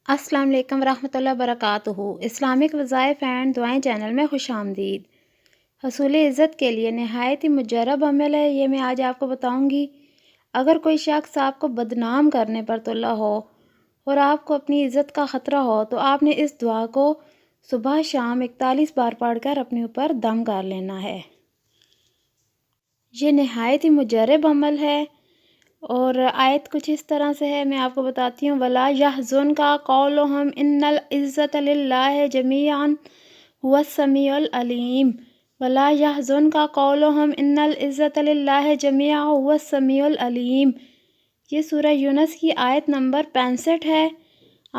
السلام علیکم ورحمۃ اللہ وبرکاتہ۔ اسلامک وظائف اینڈ دعائیں چینل میں خوش آمدید۔ حصول عزت کے لیے نہایت ہی مجرب عمل ہے، یہ میں آج آپ کو بتاؤں گی۔ اگر کوئی شخص آپ کو بدنام کرنے پر تلا ہو اور آپ کو اپنی عزت کا خطرہ ہو تو آپ نے اس دعا کو صبح شام 41 بار پڑھ کر اپنے اوپر دم کر لینا ہے۔ یہ نہایت ہی مجرب عمل ہے اور آیت کچھ اس طرح سے ہے، میں آپ کو بتاتی ہوں۔ وَلَا يَحْزُنْكَ قَوْلُهُمْ إِنَّ الْعِزَّةَ لِلَّهِ جَمِيعًا هُوَ السَّمِيعُ الْعَلِيمُ وَلَا يَحْزُنْكَ قَوْلُهُمْ إِنَّ الْعِزَّةَ لِلَّهِ جَمِيعًا هُوَ السَّمِيعُ الْعَلِيمُ۔ یہ سورہ یونس کی آیت نمبر 65 ہے۔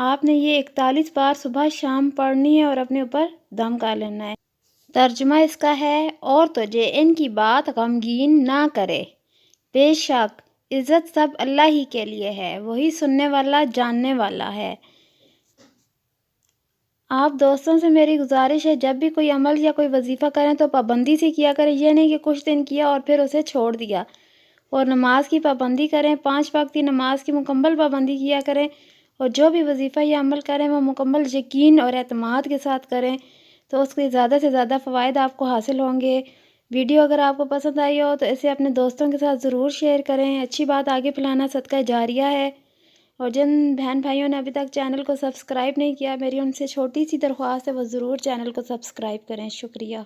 آپ نے یہ 41 بار صبح شام پڑھنی ہے اور اپنے اوپر دم کر لینا ہے۔ ترجمہ اس کا ہے، اور تجھے ان کی بات غمگین نہ کرے، بے شک عزت سب اللہ ہی کے لیے ہے، وہی سننے والا جاننے والا ہے۔ آپ دوستوں سے میری گزارش ہے، جب بھی کوئی عمل یا کوئی وظیفہ کریں تو پابندی سے کیا کریں، یہ نہیں کہ کچھ دن کیا اور پھر اسے چھوڑ دیا۔ اور نماز کی پابندی کریں، 5 وقت کی نماز کی مکمل پابندی کیا کریں، اور جو بھی وظیفہ یا عمل کریں وہ مکمل یقین اور اعتماد کے ساتھ کریں، تو اس کے زیادہ سے زیادہ فوائد آپ کو حاصل ہوں گے۔ ویڈیو اگر آپ کو پسند آئی ہو تو اسے اپنے دوستوں کے ساتھ ضرور شیئر کریں، اچھی بات آگے پھیلانا صدقہ جاریہ ہے۔ اور جن بہن بھائیوں نے ابھی تک چینل کو سبسکرائب نہیں کیا، میری ان سے چھوٹی سی درخواست ہے، وہ ضرور چینل کو سبسکرائب کریں۔ شکریہ۔